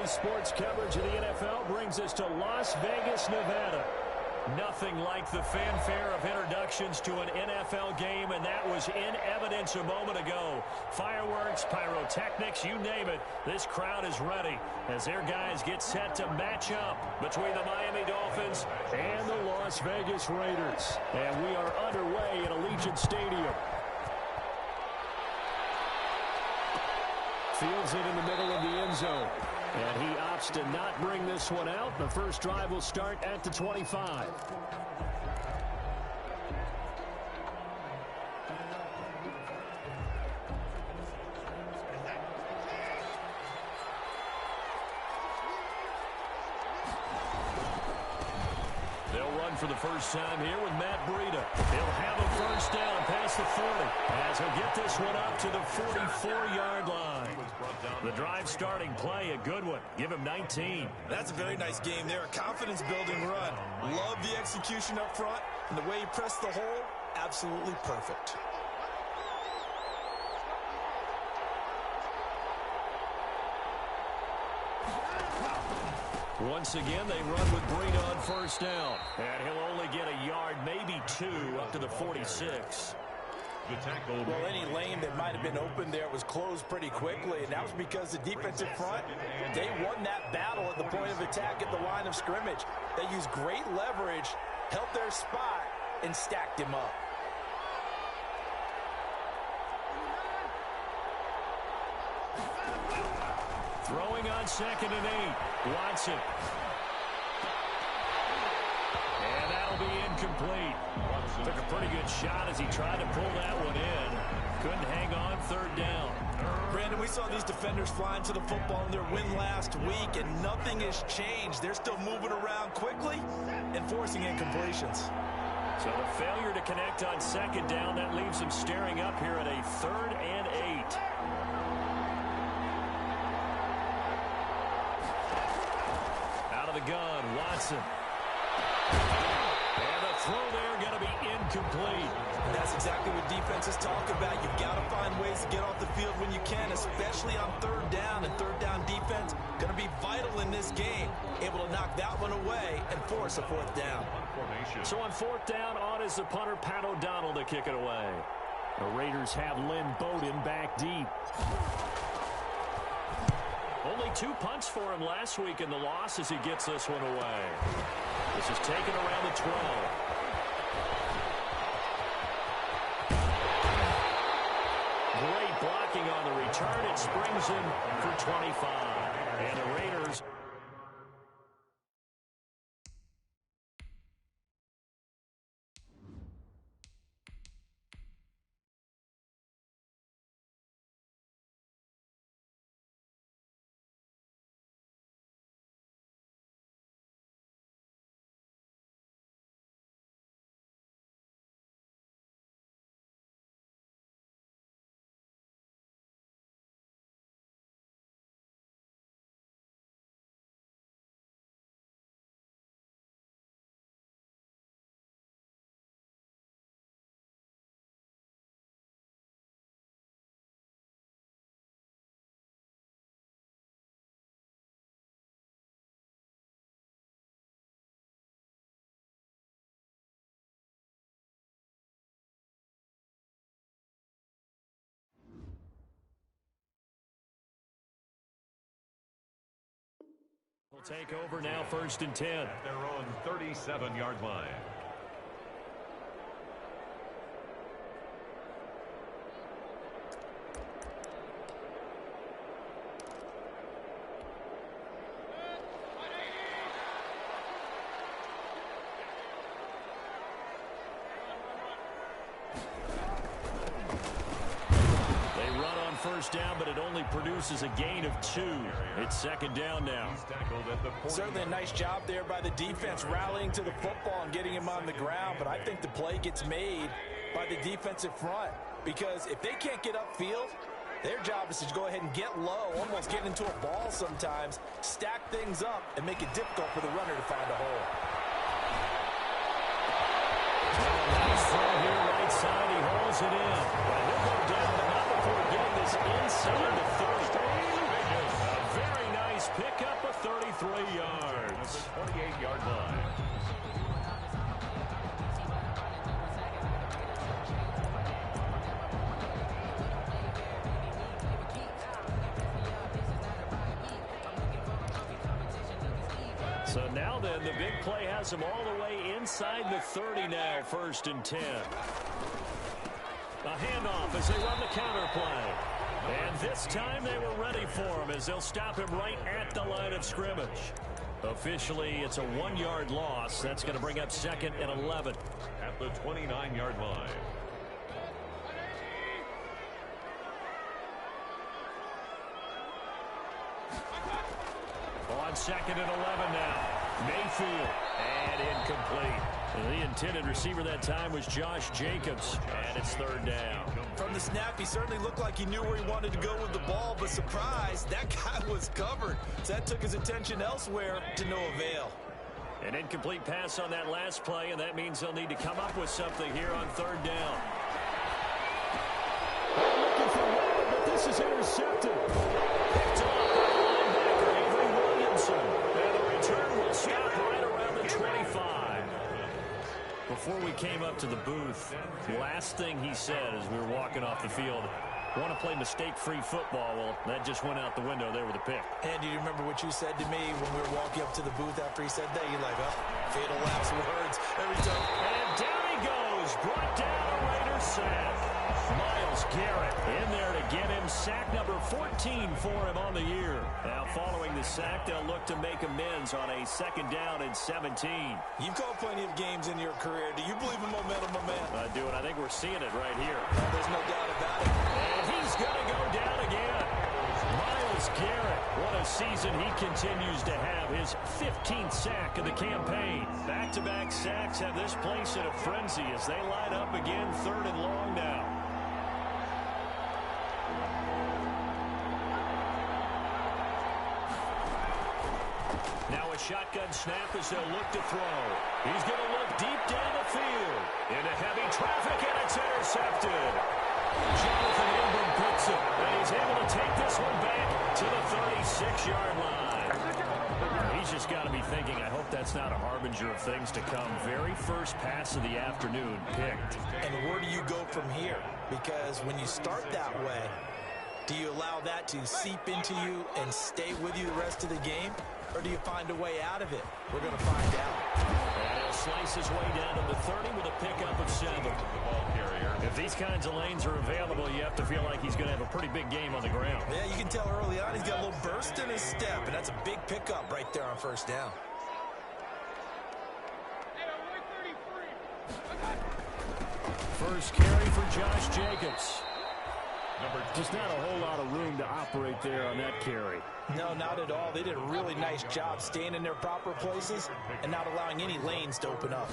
Sports coverage of the NFL brings us to Las Vegas, Nevada. Nothing like the fanfare of introductions to an NFL game, and that was in evidence a moment ago. Fireworks, pyrotechnics, you name it. This crowd is ready as their guys get set to match up between the Miami Dolphins and the Las Vegas Raiders. And we are underway at Allegiant Stadium. Fields it in the middle of the end zone. And he opts to not bring this one out. The first drive will start at the 25. They'll run for the first time here with Matt Breida. He'll have a first down past the 40 as he'll get this one up to the 44-yard line. The drive starting play, a good one. Give him 19. That's a very nice game there. A confidence-building run. Love the execution up front. And the way he pressed the hole, absolutely perfect. Once again, they run with Breida on first down. And he'll only get a yard, maybe two, up to the 46. Well, any lane that might have been open there was closed pretty quickly, and that was because the defensive front, they won that battle at the point of attack at the line of scrimmage. They used great leverage, held their spot, and stacked him up. Throwing on 2nd and 8. Watson. And that'll be incomplete. Took a pretty good shot as he tried to pull that one in. Couldn't hang on 3rd down. Brandon, we saw these defenders flying to the football in their win last week, and nothing has changed. They're still moving around quickly and forcing incompletions. So the failure to connect on 2nd down, that leaves them staring up here at a 3rd and 8. Out of the gun, Watson. And the throw there going to be incomplete. That's exactly what defenses talk about. You've got to find ways to get off the field when you can, especially on 3rd down. And 3rd down defense going to be vital in this game. Able to knock that one away and force a 4th down. So on 4th down, on is the punter, Pat O'Donnell, to kick it away. The Raiders have Lynn Bowden back deep. Only 2 punts for him last week in the loss as he gets this one away. This is taken around the 12. Great blocking on the return. It springs him for 25. And the Raiders... will take over now, 1st and 10. At their own 37-yard line. First down, but it only produces a gain of 2. It's 2nd down now. Certainly a nice job there by the defense rallying to the football and getting him on the ground, but I think the play gets made by the defensive front because if they can't get upfield, their job is to go ahead and get low, almost get into a ball sometimes, stack things up, and make it difficult for the runner to find a hole. Nice throw here, right side. He holds it in. But he'll go down, but not before getting this inside the 30. A very nice pickup loss. 28-yard line. So now then, the big play has him all the way inside the 30 now, 1st and 10. A handoff as they run the counter play. And this time they were ready for him as they'll stop him right at the line of scrimmage. Officially, it's a 1-yard loss. That's going to bring up 2nd and 11. At the 29-yard line. On 2nd and 11 now. Mayfield. And incomplete. The intended receiver that time was Josh Jacobs. And it's 3rd down. From the snap, he certainly looked like he knew where he wanted to go with the ball, but surprise, that guy was covered. So that took his attention elsewhere to no avail. An incomplete pass on that last play, and that means they'll need to come up with something here on 3rd down. Looking for one, but this is intercepted. Picked off by linebacker Avery Williamson. And the return will stop right around the 25. Before we came up to the booth, the last thing he said as we were walking off the field, want to play mistake-free football. Well, that just went out the window there with a pick. And do you remember what you said to me when we were walking up to the booth after he said that? You're like, oh, fatal last words every time. And down he goes. Brought down a Raiders sack. Myles Garrett in there to get him sack number 14 for him on the year. Now following the sack, they'll look to make amends on a 2nd down and 17. You've called plenty of games in your career. Do you believe in momentum, my man? I do, and I think we're seeing it right here. Well, there's no doubt about it. And he's going to go down again. Myles Garrett, what a season he continues to have. His 15th sack of the campaign. Back-to-back sacks have this place in a frenzy as they line up again 3rd and long now. Now a shotgun snap as they'll look to throw. He's going to look deep down the field. Into heavy traffic, and it's intercepted. Jonathan Ingram picks it, and he's able to take this one back to the 36-yard line. He's just got to be thinking, I hope that's not a harbinger of things to come. Very first pass of the afternoon picked. And where do you go from here? Because when you start that way, do you allow that to seep into you and stay with you the rest of the game? Or do you find a way out of it? We're going to find out. And he'll slice his way down to the 30 with a pickup of 7. The ball carrier. If these kinds of lanes are available, you have to feel like he's going to have a pretty big game on the ground. Yeah, you can tell early on he's got a little burst in his step, and that's a big pickup right there on 1st down. First carry for Josh Jacobs. Just not a whole lot of room to operate there on that carry. No, not at all. They did a really nice job staying in their proper places and not allowing any lanes to open up.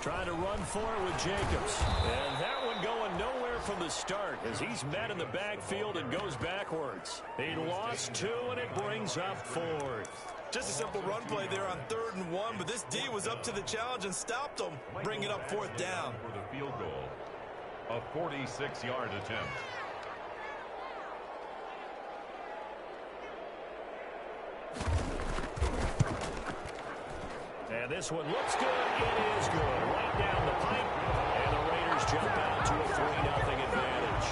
Trying to run for it with Jacobs. And that one going nowhere from the start as he's met in the backfield and goes backwards. He lost 2, and it brings up 4th. Just a simple run play there on 3rd and 1, but this D was up to the challenge and stopped him, bringing up 4th down. For the field goal. A 46-yard attempt. And this one looks good. It is good. Right down the pipe. And the Raiders jump out to a 3-0 advantage.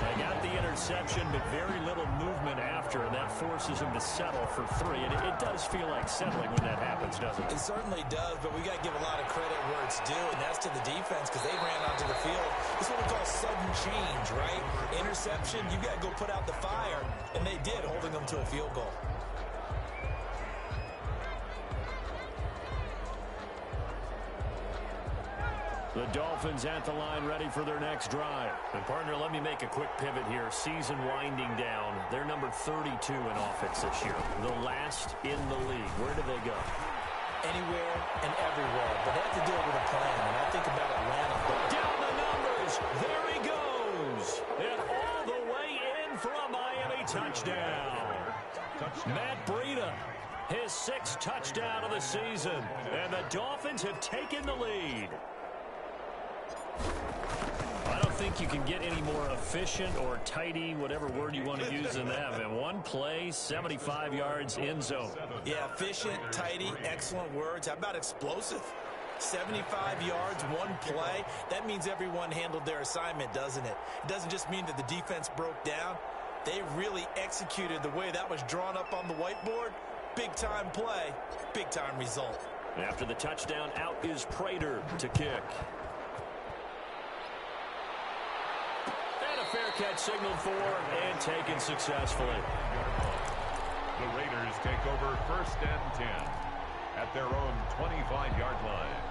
They got the interception, but very little movement after, and that forces them to settle for 3. And it does feel like settling when that happens, doesn't it? It certainly does, but we got to give a lot of credit where it's due, and that's to the defense because they ran onto the field. This is what we call sudden change, right? Interception, you got to go put out the fire, and they did, holding them to a field goal. The Dolphins at the line ready for their next drive. And partner, let me make a quick pivot here. Season winding down. They're number 32 in offense this year. The last in the league. Where do they go? Anywhere and everywhere. But they have to do it with a plan. And I think about Atlanta. Down the numbers. There he goes. And all the way in for a Miami touchdown. Matt Breida. His 6th touchdown of the season. And the Dolphins have taken the lead. I don't think you can get any more efficient or tidy, whatever word you want to use in that. And one play, 75 yards in zone. Yeah, efficient, tidy, excellent words. How about explosive? 75 yards, one play. That means everyone handled their assignment, doesn't it? It doesn't just mean that the defense broke down. They really executed the way that was drawn up on the whiteboard. Big-time play, big-time result. After the touchdown, out is Prater to kick. And a fair catch signaled for and taken successfully. The Raiders take over 1st and 10 at their own 25-yard line.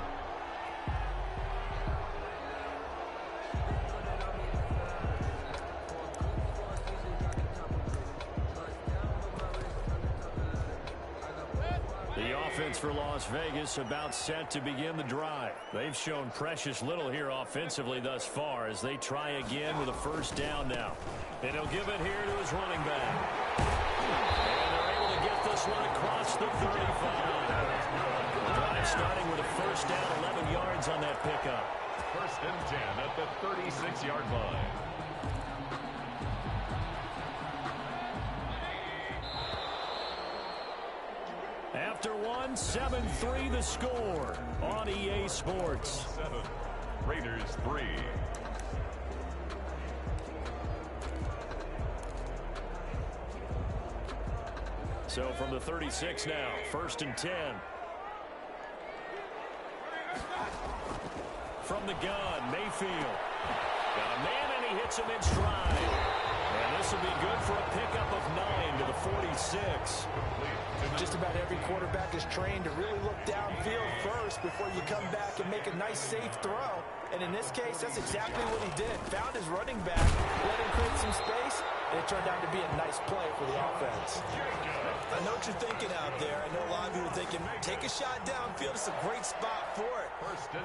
The offense for Las Vegas about set to begin the drive. They've shown precious little here offensively thus far as they try again with a 1st down now. And he'll give it here to his running back. And they're able to get this one across the 35. The drive starting with a 1st down, 11 yards on that pickup. 1st and 10 at the 36-yard line. After one, 7-3 the score on EA Sports. 7, Raiders 3. So from the 36 now, 1st and 10. From the gun, Mayfield. Got a man and he hits him in stride. And this will be good for a pickup of 9 to the 46. Just about every quarterback is trained to really look downfield first before you come back and make a nice, safe throw. And in this case, that's exactly what he did. Found his running back, let him create some space, and it turned out to be a nice play for the offense. I know what you're thinking out there. I know a lot of you are thinking, take a shot downfield. It's a great spot for it.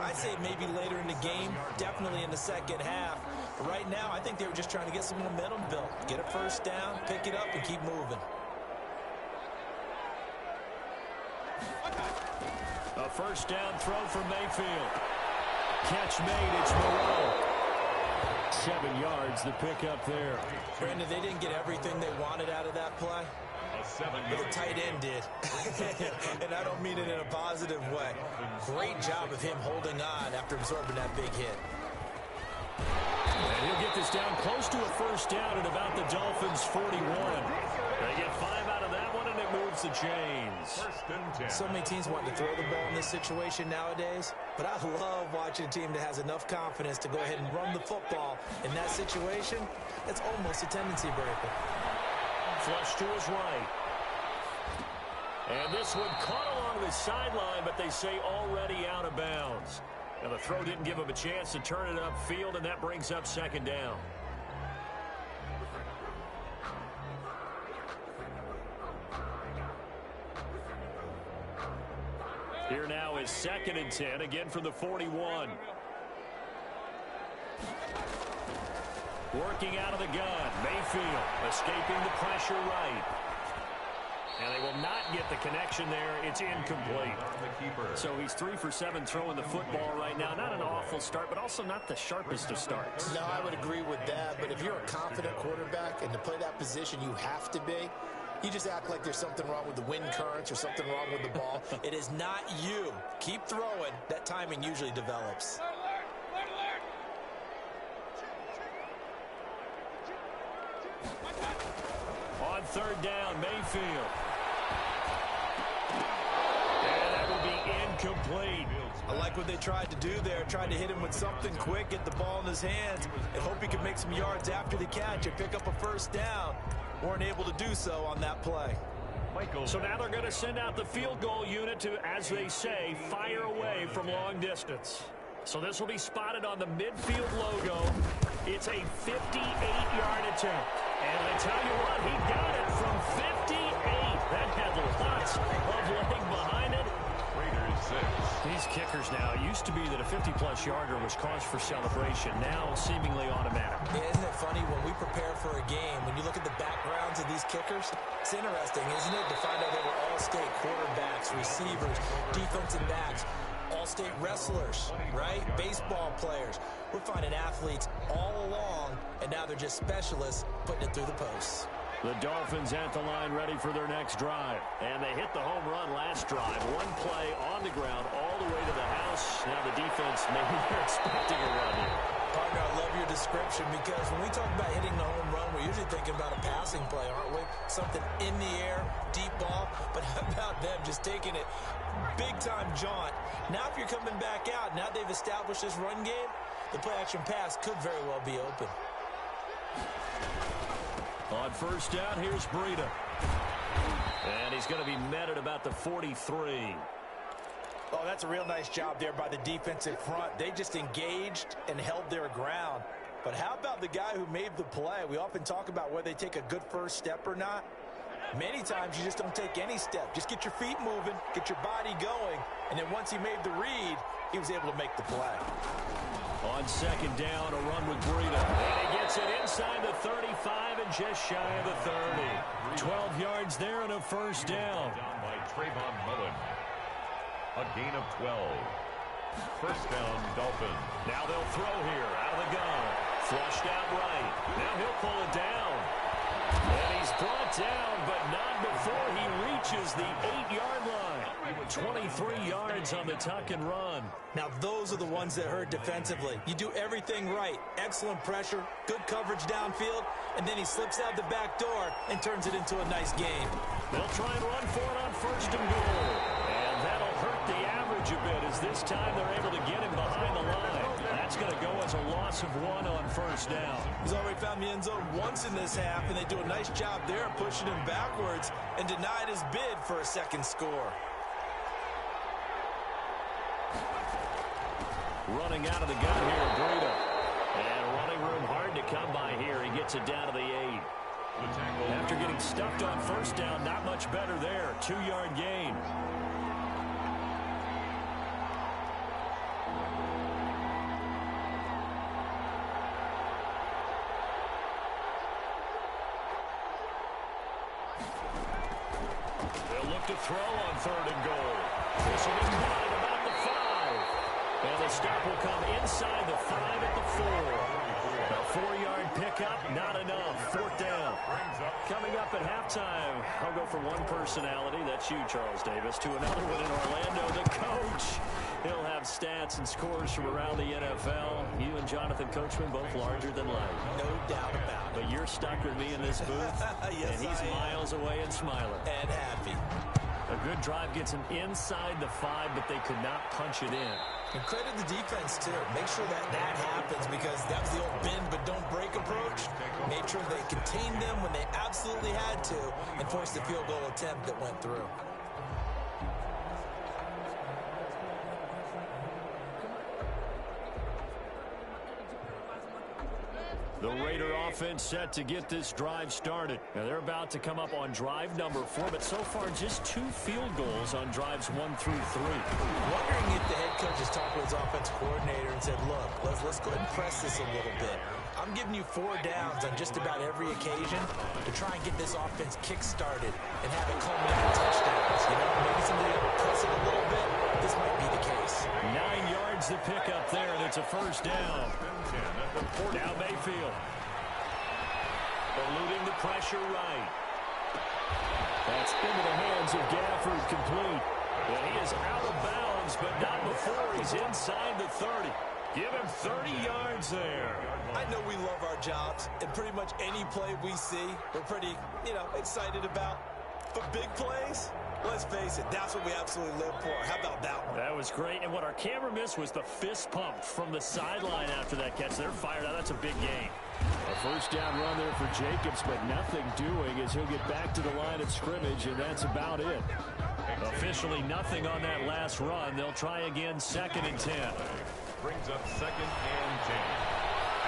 I'd say maybe later in the game, definitely in the second half. But right now, I think they were just trying to get some momentum built. Get a 1st down, pick it up, and keep moving. A 1st down throw for Mayfield. Catch made, it's Moreau. 7 yards, the pickup there. Brandon, they didn't get everything they wanted out of that play. But the tight end did. And I don't mean it in a positive way. Great job of him holding on after absorbing that big hit. And he'll get this down close to a 1st down at about the Dolphins' 41. They get 5 out of that one, and it moves the chains. 1st and 10. So many teams want to throw the ball in this situation nowadays, but I love watching a team that has enough confidence to go ahead and run the football. In that situation, it's almost a tendency breaker. Flush to his right. And this one caught along the sideline, but they say already out of bounds. And the throw didn't give him a chance to turn it upfield, and that brings up 2nd down. Here now is 2nd and 10, again from the 41. Working out of the gun, Mayfield escaping the pressure right. And they will not get the connection there. It's incomplete. So he's 3 for 7 throwing the football right now. Not an awful start, but also not the sharpest of starts. No, I would agree with that. But if you're a confident quarterback and to play that position you have to be, you just act like there's something wrong with the wind currents or something wrong with the ball. It is not you. Keep throwing. That timing usually develops. On 3rd down, Mayfield. And that will be incomplete. I like what they tried to do there. Tried to hit him with something quick, get the ball in his hands, and hope he could make some yards after the catch and pick up a 1st down. Weren't able to do so on that play. So now they're going to send out the field goal unit to, as they say, fire away from long distance. So this will be spotted on the midfield logo. It's a 58-yard attempt. And I tell you what, he got it from 58. That had lots of leg behind it. Raiders 6. These kickers now, it used to be that a 50-plus yarder was cause for celebration. Now seemingly automatic. Yeah, isn't it funny when we prepare for a game, when you look at the backgrounds of these kickers, it's interesting, isn't it, to find out they were all-state quarterbacks, receivers, defensive backs, all State wrestlers, right? Baseball players. We're finding athletes all along, and now they're just specialists putting it through the posts. The Dolphins at the line ready for their next drive. And they hit the home run last drive. One play on the ground all the way to the house. Now the defense, maybe they're expecting a run here. Partner, I love your description because when we talk about hitting the home run, we're usually thinking about a passing play, aren't we? Something in the air, deep ball. But how about them just taking it big-time jaunt? Now if you're coming back out, now they've established this run game, the play-action pass could very well be open. On first down, here's Breida. And he's going to be met at about the 43. Oh, that's a real nice job there by the defensive front. They just engaged and held their ground. But how about the guy who made the play? We often talk about whether they take a good first step or not. Many times you just don't take any step. Just get your feet moving, get your body going, and then once he made the read, he was able to make the play. On second down, a run with Breida. And he gets it inside the 35 and just shy of the 30. 12 yards there and a first down. Down by Trayvon Mullen. A gain of 12. First down, Dolphins. Now they'll throw here out of the gun. Flushed out right. Now he'll pull it down. And he's brought down, but not before he reaches the 8-yard line. 23 yards on the tuck and run. Now those are the ones that hurt defensively. You do everything right. Excellent pressure, good coverage downfield, and then he slips out the back door and turns it into a nice game. They'll try and run for it on first and goal. And that'll hurt the average a bit as this time they're able to get him behind the line. That's going to go as a loss of 1 on first down. He's already found the end zone once in this half, and they do a nice job there pushing him backwards and denied his bid for a second score. Running out of the gun here, Breida. And running room hard to come by here. He gets it down to the 8. After getting stuffed on first down, not much better there. 2-yard gain. They'll look to throw on third and goal. This will be caught at about the 5. And the stop will come inside the 5 at the 4. A 4-yard pickup, not enough. Fourth down. Coming up at halftime, I'll go from one personality, that's you, Charles Davis, to another one in Orlando, the coach. He'll have stats and scores from around the NFL. You and Jonathan Coachman, both larger than life. No doubt about it. But you're stuck with me in this booth, yes, and he's miles away and smiling. And happy. A good drive gets him inside the 5, but they could not punch it in. And credit the defense, too. Make sure that happens because that was the old bend but don't break approach. Made sure they contained them when they absolutely had to and forced the field goal attempt that went through. The Raider offense set to get this drive started. Now they're about to come up on drive number 4, but so far just 2 field goals on drives 1 through 3. Wondering if the head coach has talked with his offense coordinator and said, look, let's go ahead and press this a little bit. I'm giving you 4 downs on just about every occasion to try and get this offense kick-started and have it culminate in touchdowns. You know, maybe somebody will press it a little bit. This might be the case. 9 yards to pick up there, and it's a first down. Now Mayfield. Eluding the pressure right. That's into the hands of Gafford, complete. And he is out of bounds, but not before he's inside the 30. Give him 30 yards there. I know we love our jobs, and pretty much any play we see, we're pretty, excited about. But big plays, let's face it, that's what we absolutely live for. How about that one? That was great, and what our camera missed was the fist pump from the sideline after that catch. They're fired out. That's a big gain. A first down run there for Jacobs, but nothing doing as he'll get back to the line of scrimmage, and that's about it. Officially nothing on that last run. They'll try again, 2nd and 10. Brings up 2nd and 10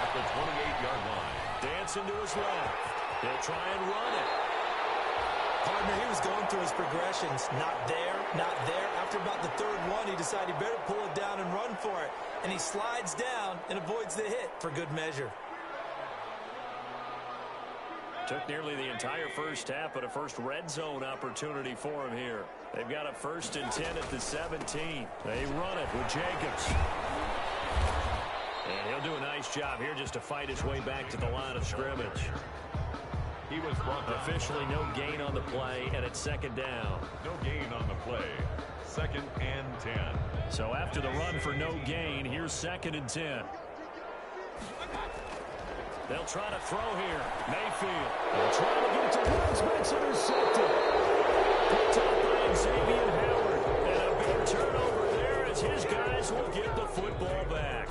at the 28-yard line. Dancing to his left. They'll try and run it. Partner, he was going through his progressions. Not there, not there. After about the 3rd one, he decided he better pull it down and run for it. And he slides down and avoids the hit for good measure. Took nearly the entire first half, but a first red zone opportunity for him here. They've got a 1st and 10 at the 17. They run it with Jacobs. And he'll do a nice job here just to fight his way back to the line of scrimmage. He was brought down. Officially no gain on the play, and it's 2nd down. No gain on the play. 2nd and 10. So after the run for no gain, here's 2nd and 10. They'll try to throw here. Mayfield. They'll try to get it to Woods, but it's intercepted. Picked up by Xavier Howard. And a big turnover there as his guys will get the football back.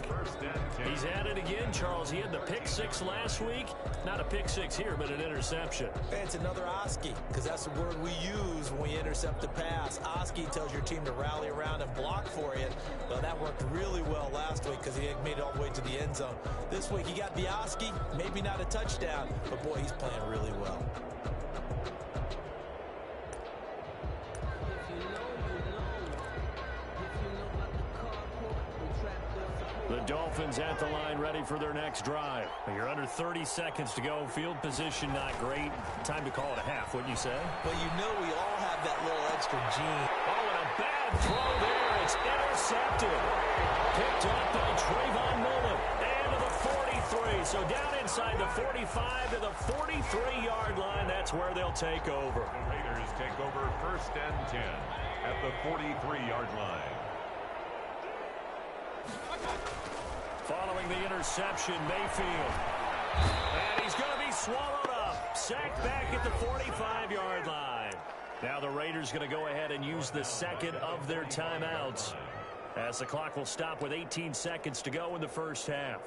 He's at it again, Charles. He had the pick 6 last week. Not a pick 6 here, but an interception. Hey, it's another Oski, because that's the word we use when we intercept the pass. Oski tells your team to rally around and block for you. Well, that worked really well last week because he made it all the way to the end zone. This week, he got the Oski, maybe not a touchdown, but boy, he's playing really well. The Dolphins at the line ready for their next drive. You're under 30 seconds to go. Field position not great. Time to call it a half, wouldn't you say? Well, you know we all have that little extra gene. Oh, and a bad throw there. It's intercepted. Picked up by Trayvon Mullen. And to the 43. So down inside the 45 to the 43-yard line. That's where they'll take over. The Raiders take over 1st and 10 at the 43-yard line. Following the interception, Mayfield. And he's going to be swallowed up. Sacked back at the 45-yard line. Now the Raiders going to go ahead and use the 2nd of their timeouts, as the clock will stop with 18 seconds to go in the first half.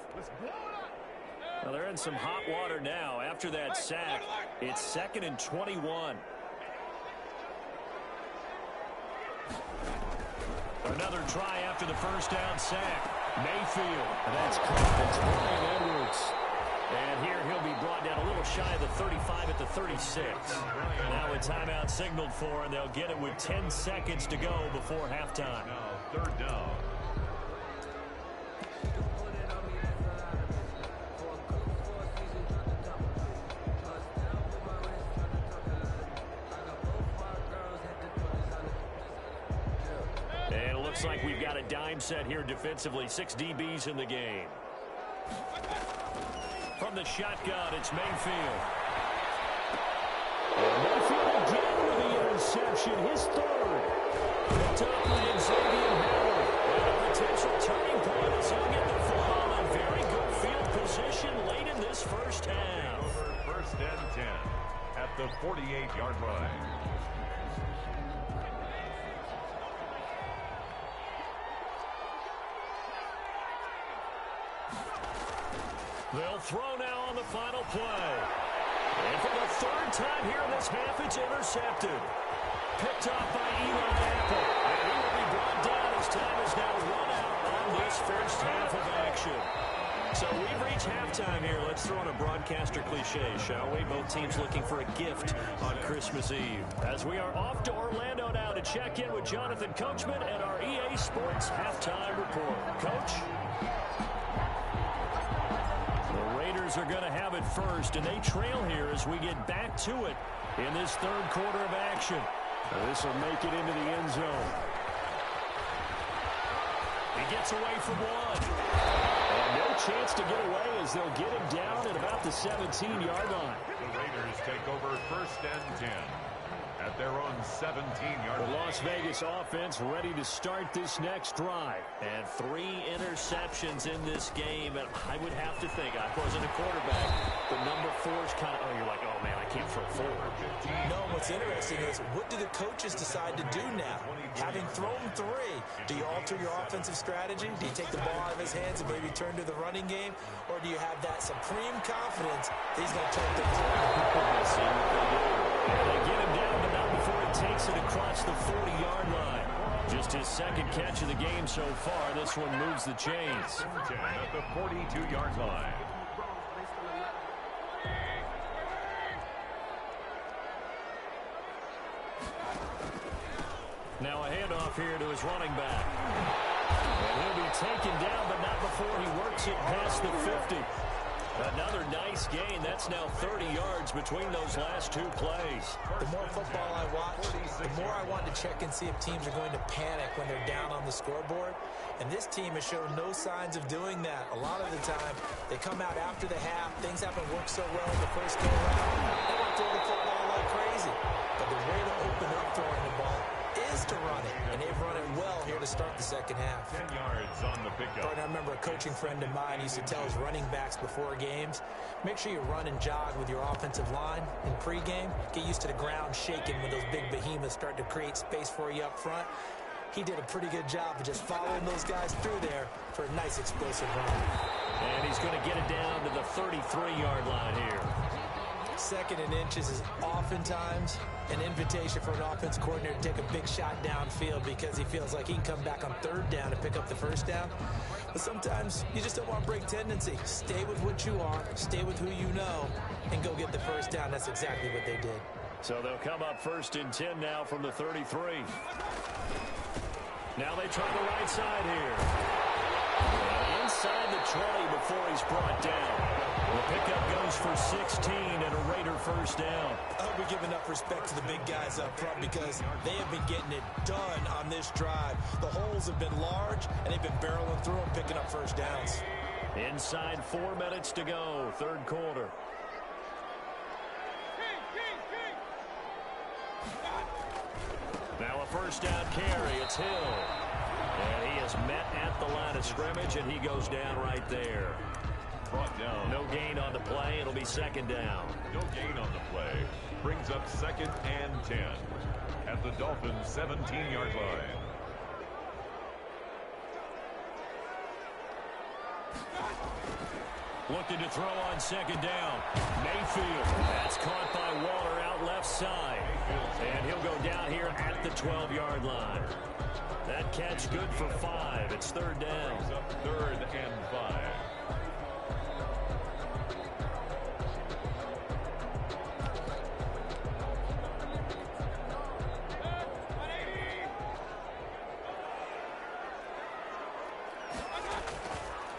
Well, they're in some hot water now. After that sack, it's 2nd and 21. Another try after the first down sack. Mayfield. And that's caught. It's Brian Edwards. And here he'll be brought down a little shy of the 35 at the 36. Now a timeout signaled for, and they'll get it with 10 seconds to go before halftime. Now 3rd down. And it looks like we've got a dime set here defensively. 6 DBs in the game. From the shotgun, it's Mayfield. And Mayfield again with the interception, his 3rd. Picked up by Xavier Howard. And a potential turning point as he'll get the football in very good field position late in this first half. Over 1st and 10 at the 48-yard line. They'll throw now on the final play. And for the 3rd time here in this half, it's intercepted. Picked up by Eli Apple. And he will be brought down as time is now run out on this first half of action. So we've reached halftime here. Let's throw in a broadcaster cliche, shall we? Both teams looking for a gift on Christmas Eve. As we are off to Orlando now to check in with Jonathan Coachman and our EA Sports Halftime Report. Coach? Are going to have it first, and they trail here as we get back to it in this 3rd quarter of action. This will make it into the end zone. He gets away from one. And no chance to get away as they'll get him down at about the 17-yard line. The Raiders take over 1st and 10 at their own 17-yard line. The Las Vegas offense ready to start this next drive. And 3 interceptions in this game. And I would have to think, I wasn't a quarterback, but number 4 is kind of, you're like, oh, man, I can't throw 4. No, what's interesting is, what do the coaches decide to do now? Having thrown 3, do you alter your offensive strategy? Do you take the ball out of his hands and maybe turn to the running game? Or do you have that supreme confidence that he's going to turn things around? See what they do. And they get him down, but not before he takes it across the 40-yard line. Just his 2nd catch of the game so far. This one moves the chains. 10 at the 42-yard line. Now a handoff here to his running back. And he'll be taken down, but not before he works it past the 50. Another nice gain. That's now 30 yards between those last two plays. The more football I watch, the more I want to check and see if teams are going to panic when they're down on the scoreboard. And this team has shown no signs of doing that. A lot of the time, they come out after the half. Things haven't worked so well in the first go-around. They want to throw the football like crazy. But the way to open up throwing the ball is to run it. And they've run it well here to start the second half. 10 yards on the pickup. I remember a coaching friend of mine used to tell his running backs before games, make sure you run and jog with your offensive line in pregame. Get used to the ground shaking when those big behemoths start to create space for you up front. He did a pretty good job of just following those guys through there for a nice explosive run. And he's going to get it down to the 33-yard line here. Second and inches is oftentimes an invitation for an offense coordinator to take a big shot downfield because he feels like he can come back on third down and pick up the first down. But sometimes you just don't want to break tendency. Stay with what you are, stay with who you know, and go get the first down. That's exactly what they did. So they'll come up 1st and 10 now from the 33. Now they try the right side here. And inside the 20 before he's brought down. The pickup goes for 16 and a Raider first down. I hope we give enough respect to the big guys up front because they have been getting it done on this drive. The holes have been large, and they've been barreling through them, picking up first downs. Inside 4 minutes to go, third quarter. Now a first down carry. It's Hill. And he is met at the line of scrimmage, and he goes down right there. Brought down. No gain on the play. It'll be second down. No gain on the play. Brings up 2nd and 10 at the Dolphins' 17-yard line. Looking to throw on second down. Mayfield. That's caught by Waller out left side. And he'll go down here at the 12-yard line. That catch good for 5. It's third down. Up 3rd and 5.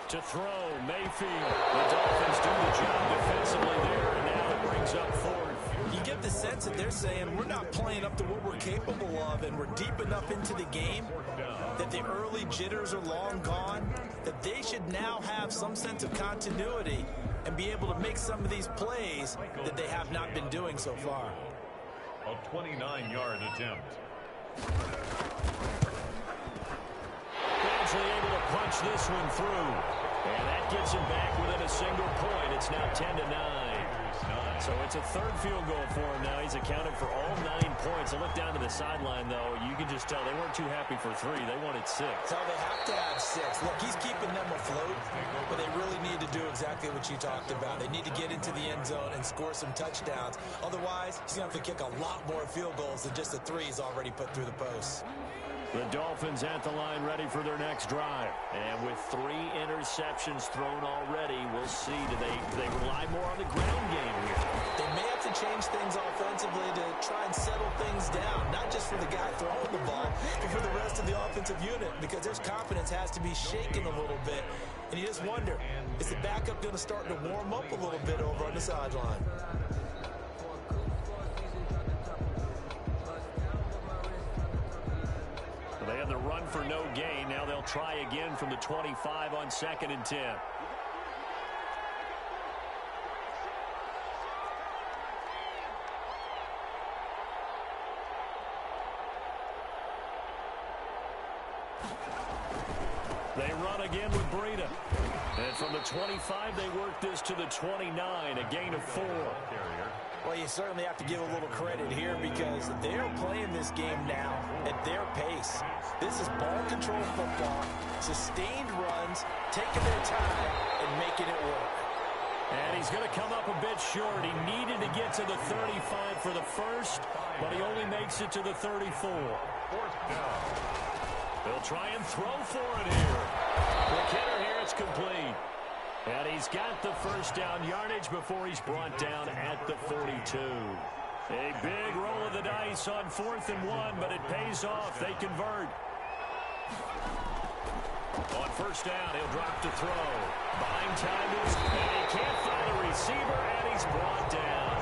To throw, Mayfield. The Dolphins do the job defensively there, and now it brings up 4th. You get the sense that they're saying we're not playing up to what we're capable of, and we're deep enough into the game that the early jitters are long gone, that they should now have some sense of continuity and be able to make some of these plays that they have not been doing so far. A 29-yard attempt. Actually able to punch this one through. And that gets him back within a single point. It's now 10-9. So it's a third field goal for him now. He's accounted for all 9 points. I look down to the sideline, though. You can just tell they weren't too happy for 3. They wanted 6. So they have to have 6. Look, he's keeping them afloat, but they really need to do exactly what you talked about. They need to get into the end zone and score some touchdowns. Otherwise, he's going to have to kick a lot more field goals than just the 3 he's already put through the posts. The Dolphins at the line ready for their next drive. And with 3 interceptions thrown already, we'll see. Do they rely more on the ground game here? They may have to change things offensively to try and settle things down, not just for the guy throwing the ball, but for the rest of the offensive unit, because their confidence has to be shaken a little bit. And you just wonder, is the backup going to start to warm up a little bit over on the sideline? They had the run for no gain. Now they'll try again from the 25 on 2nd and 10. They run again with Breida. And from the 25, they work this to the 29, a gain of 4. Well, you certainly have to give a little credit here because they're playing this game now at their pace. This is ball control football, sustained runs, taking their time, and making it work. And he's going to come up a bit short. He needed to get to the 35 for the first, but he only makes it to the 34. 4th down. They'll try and throw for it here. Quick hitter here, it's complete. And he's got the first down yardage before he's brought down at the 42. A big roll of the dice on 4th and 1, but it pays off. They convert. On first down, he'll drop to throw. Buying time is, and he can't find a receiver, and he's brought down.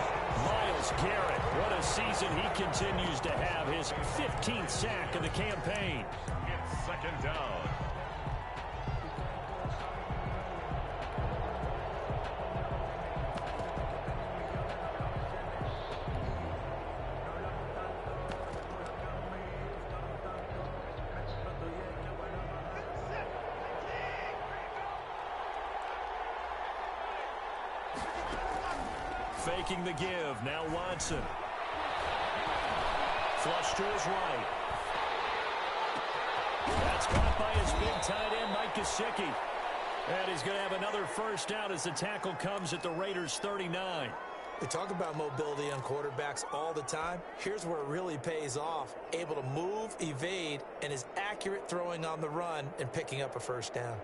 Myles Garrett, what a season he continues to have. His 15th sack of the campaign. It's second down. Faking the give. Now Watson. Flush to his right. That's caught by his big tight end, Mike Gesicki. And he's going to have another first down as the tackle comes at the Raiders' 39. We talk about mobility on quarterbacks all the time. Here's where it really pays off. Able to move, evade, and is accurate throwing on the run and picking up a first down.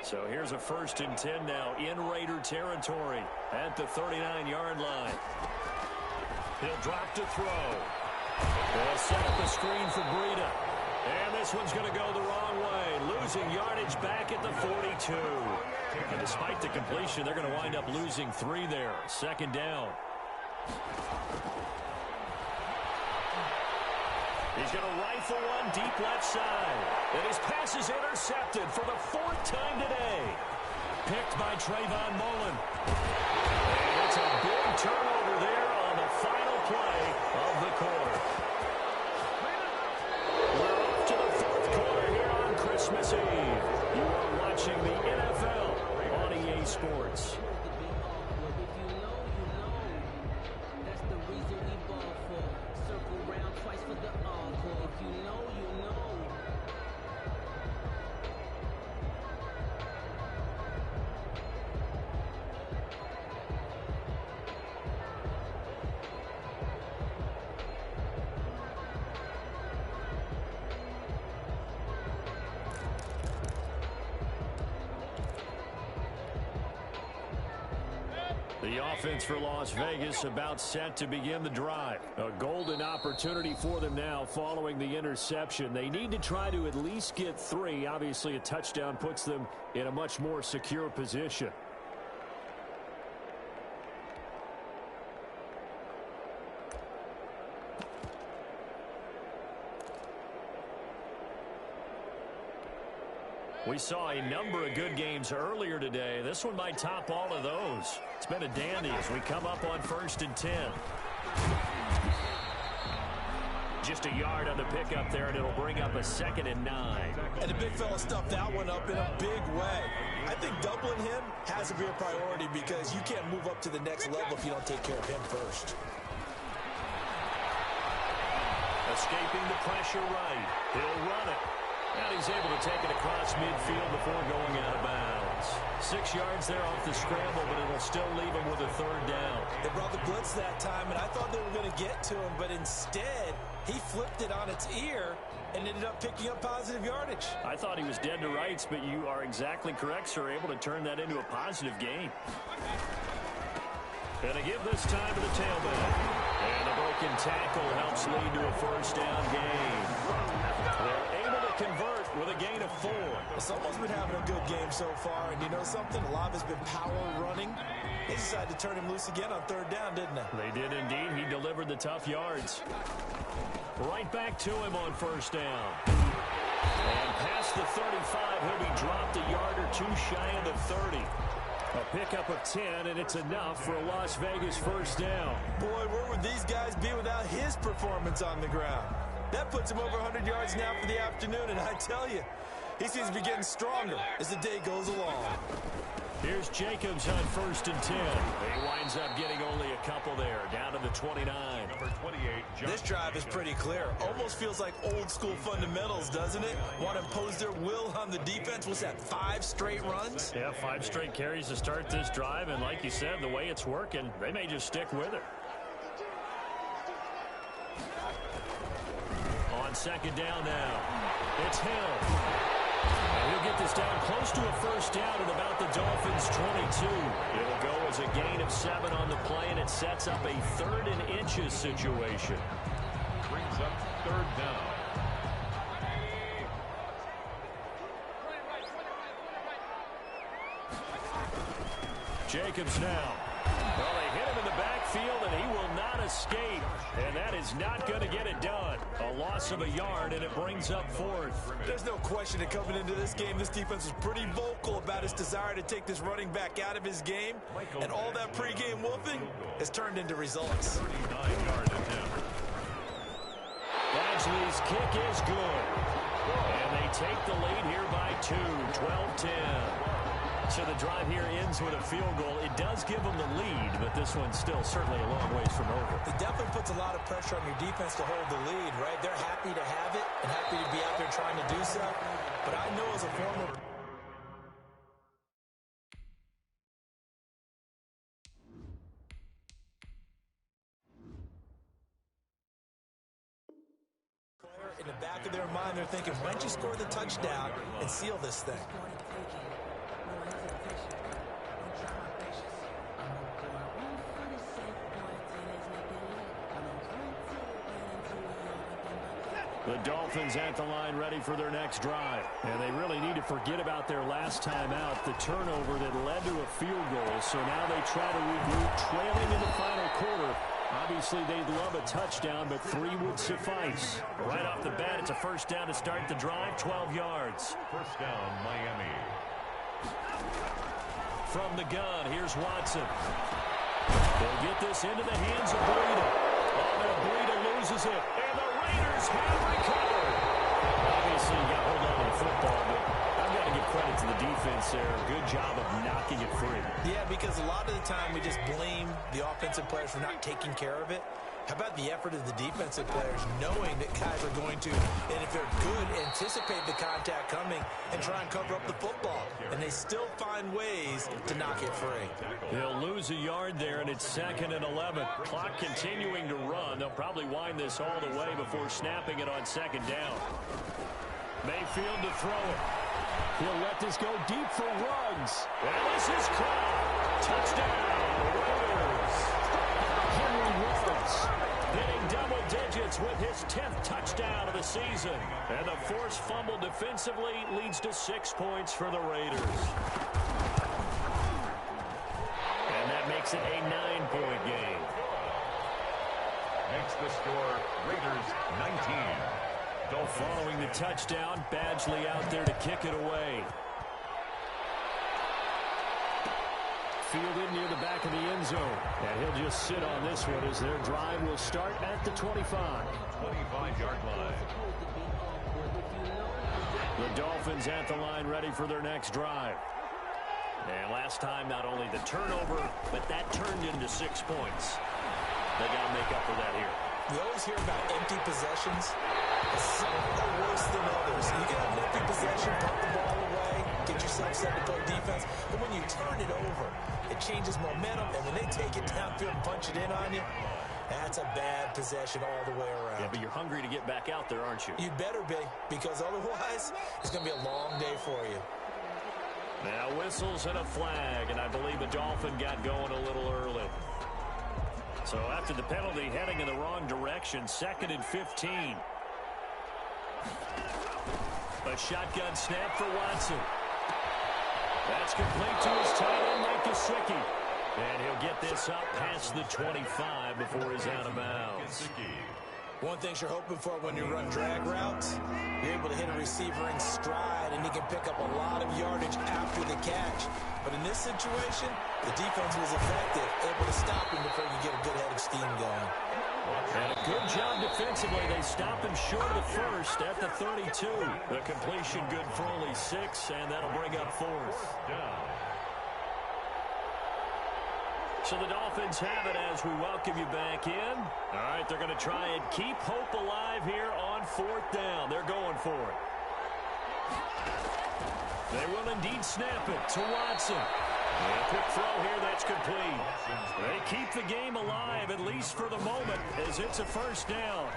So here's a 1st and 10 now in Raider territory at the 39-yard line. He'll drop to throw. They'll set up a screen for Breida. And this one's going to go the wrong way. Losing yardage back at the 42. And despite the completion, they're going to wind up losing 3 there. 2nd down. He's going to rifle one deep left side. And his pass is intercepted for the 4th time today. Picked by Trayvon Mullen. And it's a big turnover there on the final play of the quarter. We're up to the 4th quarter here on Christmas Eve. You are watching the NFL on EA Sports. The offense for Las Vegas about set to begin the drive. A golden opportunity for them now following the interception. They need to try to at least get 3. Obviously, a touchdown puts them in a much more secure position. We saw a number of good games earlier today. This one might top all of those. It's been a dandy as we come up on 1st and 10. Just a yard on the pickup there, and it'll bring up a 2nd and 9. And the big fella stuffed that one up in a big way. I think doubling him has to be a priority because you can't move up to the next level if you don't take care of him first. Escaping the pressure right. He'll run it. And he's able to take it across midfield before going out of bounds. 6 yards there off the scramble, but it'll still leave him with a 3rd down. They brought the blitz that time, and I thought they were going to get to him, but instead, he flipped it on its ear and ended up picking up positive yardage. I thought he was dead to rights, but you are exactly correct, sir. Able to turn that into a positive gain. And a give this time to the tailback. And a broken tackle helps lead to a 1st down gain. They're able to convert with a gain of 4. Someone's been having a good game so far, and you know something? A lot has been power running. They decided to turn him loose again on 3rd down, didn't they? They did indeed. He delivered the tough yards. Right back to him on 1st down. And past the 35, he'll be dropped a yard or 2 shy of the 30. A pickup of 10, and it's enough for a Las Vegas 1st down. Boy, where would these guys be without his performance on the ground? That puts him over 100 yards now for the afternoon, and I tell you, he seems to be getting stronger as the day goes along. Here's Jacobs on 1st and 10. He winds up getting only a couple there, down to the 29. Number 28. This drive is pretty clear. Almost feels like old school fundamentals, doesn't it? Want to impose their will on the defense. What's that, 5 straight runs? Yeah, 5 straight carries to start this drive, and like you said, the way it's working, they may just stick with it. On 2nd down now, it's Hill. And he'll get this down close to a 1st down at about the Dolphins' 22. It'll go as a gain of 7 on the play, and it sets up a 3rd and inches situation. Brings up 3rd down. Jacobs now. Well, they hit him in the backfield, and he will not escape. And that is not going to get it done. A loss of a yard, and it brings up fourth. There's no question that coming into this game, this defense was pretty vocal about its desire to take this running back out of his game. And all that pregame wolfing has turned into results. 39-yard attempt. Badgley's kick is good. And they take the lead here by 2, 12-10. So the drive here ends with a field goal. It does give them the lead, but this one's still certainly a long ways from over. It definitely puts a lot of pressure on your defense to hold the lead, right? They're happy to have it and happy to be out there trying to do so. But I know as a former player, in the back of their mind, they're thinking, why don't you score the touchdown and seal this thing? The Dolphins at the line ready for their next drive. And they really need to forget about their last time out, the turnover that led to a field goal. So now they try to regroup, trailing in the final quarter. Obviously, they'd love a touchdown, but 3 would suffice. Right off the bat, it's a first down to start the drive, 12 yards. First down, Miami. From the gun, here's Watson. They'll get this into the hands of Breida. Oh, no, Breida loses it. And the Raiders have recovered. Obviously, you got to hold on to the football, but I've got to give credit to the defense there. Good job of knocking it free. Yeah, because a lot of the time we just blame the offensive players for not taking care of it. How about the effort of the defensive players knowing that guys are going to, and if they're good, anticipate the contact coming and try and cover up the football. And they still find ways to knock it free. They'll lose a yard there, and it's 2nd and 11. Clock continuing to run. They'll probably wind this all the way before snapping it on 2nd down. Mayfield to throw it. He'll let this go deep for Ruggs. And this is caught. Touchdown, Raiders. Henry Ruggs hitting double digits with his 10th touchdown of the season. And the forced fumble defensively leads to 6 points for the Raiders. And that makes it a 9-point game. Makes the score Raiders 19. Following the touchdown, Badgley out there to kick it away. Fielded near the back of the end zone. And he'll just sit on this one as their drive will start at the 25. 25-yard line. The Dolphins at the line ready for their next drive. And last time, not only the turnover, but that turned into 6 points. They got to make up for that here. You always hear about empty possessions. Some are worse than others. You can have an empty possession, pump the ball away, get yourself set to play defense. But when you turn it over, it changes momentum. And when they take it downfield and punch it in on you, that's a bad possession all the way around. Yeah, but you're hungry to get back out there, aren't you? You'd better be, because otherwise it's going to be a long day for you. Now whistles and a flag, and I believe the Dolphin got going a little early. So after the penalty, heading in the wrong direction, 2nd and 15. A shotgun snap for Watson. That's complete to his tight end, Mike Gesicki. And he'll get this up past the 25 before he's out of bounds. One thing you're hoping for when you run drag routes, you're able to hit a receiver in stride, and he can pick up a lot of yardage after the catch. But in this situation, the defense was effective, able to stop him before you get a good head of steam going. And a good job defensively. They stop him short of the first at the 32. The completion good for only 6, and that'll bring up 4th. So the Dolphins have it as we welcome you back in. All right, they're going to try and keep hope alive here on 4th down. They're going for it. They will indeed snap it to Watson. And a quick throw here, that's complete. They keep the game alive, at least for the moment, as it's a first down.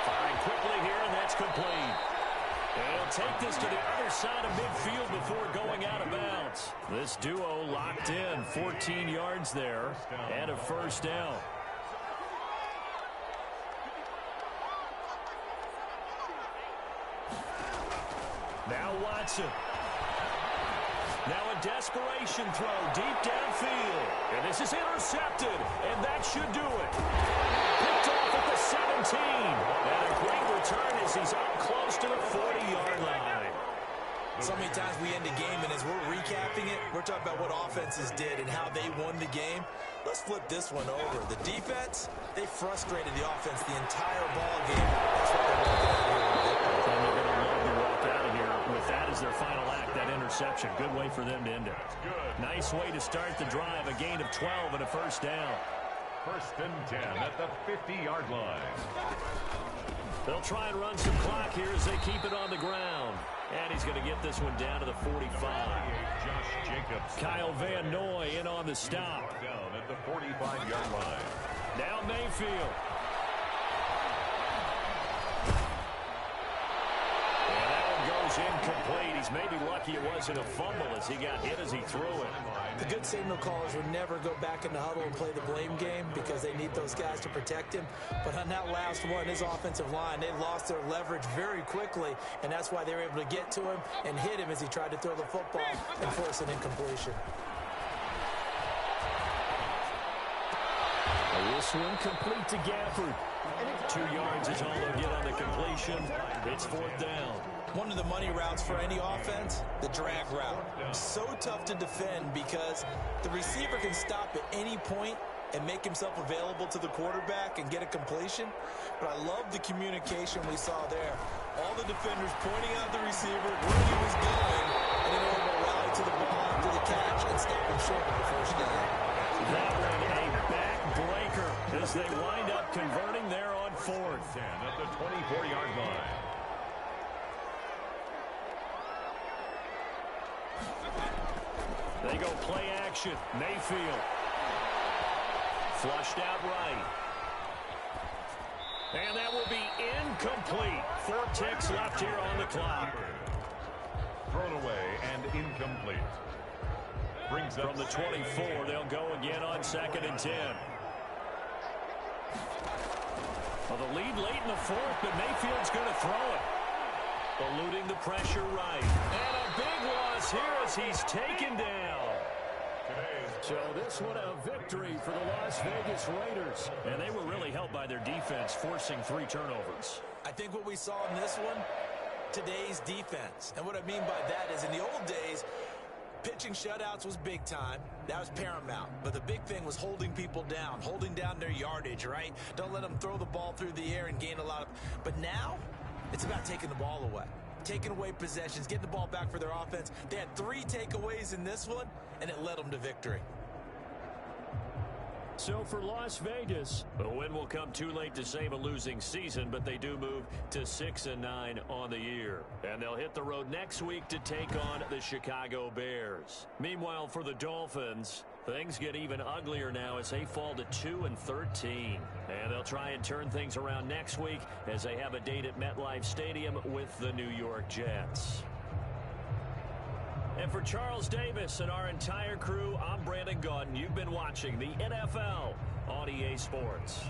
Firing quickly here, and that's complete. And he'll take this to the other side of midfield before going out of bounds. This duo locked in, 14 yards there, and a first down. Now Watson. Now a desperation throw deep downfield. And this is intercepted, and that should do it. Picked off at the 17. And a great return as he's up close to the 40-yard line. So many times we end a game, and as we're recapping it, we're talking about what offenses did and how they won the game. Let's flip this one over. The defense, they frustrated the offense the entire ball game. That's what they're looking at here. And they're going to love to walk out of here with that as their final act, that interception. Good way for them to end it. Nice way to start the drive, a gain of 12 and a first down. 1st and 10 at the 50-yard line. They'll try and run some clock here as they keep it on the ground. And he's going to get this one down to the 45. Josh Jacobs. Kyle Van Noy in on the stop. Down at the 45-yard line. Now Mayfield. And that one goes incomplete. He's maybe lucky it wasn't a fumble as he got hit as he threw it. The good signal callers would never go back in the huddle and play the blame game because they need those guys to protect him. But on that last one, his offensive line, they lost their leverage very quickly, and that's why they were able to get to him and hit him as he tried to throw the football and force an incompletion. This one complete to Gafford. 2 yards is all they'll get on the completion. It's 4th down. One of the money routes for any offense, the drag route. So tough to defend because the receiver can stop at any point and make himself available to the quarterback and get a completion. But I love the communication we saw there. All the defenders pointing out the receiver, where he was going, and then able to rally to the ball after the catch and stop him short of the first down. That one a back-breaker as they wind up converting there on 4th. 10 at the 24-yard line. They go play action. Mayfield. Flushed out right. And that will be incomplete. 4 ticks left here on the clock. Thrown away and incomplete. Brings up from the 24. They'll go again on 2nd and 10. Well, the lead late in the 4th, but Mayfield's going to throw it. Eluding the pressure right. And a big loss here as he's taken down. So this one a victory for the Las Vegas Raiders. And they were really helped by their defense, forcing 3 turnovers. I think what we saw in this one, today's defense. And what I mean by that is in the old days, pitching shutouts was big time. That was paramount. But the big thing was holding people down, holding down their yardage, right? Don't let them throw the ball through the air and gain a lot of... But now, it's about taking the ball away. Taking away possessions, getting the ball back for their offense. They had 3 takeaways in this one, and it led them to victory. So for Las Vegas, the win will come too late to save a losing season, but they do move to 6-9 on the year. And they'll hit the road next week to take on the Chicago Bears. Meanwhile, for the Dolphins, things get even uglier now as they fall to 2-13. And they'll try and turn things around next week as they have a date at MetLife Stadium with the New York Jets. And for Charles Davis and our entire crew, I'm Brandon Gaudin. You've been watching the NFL on EA Sports.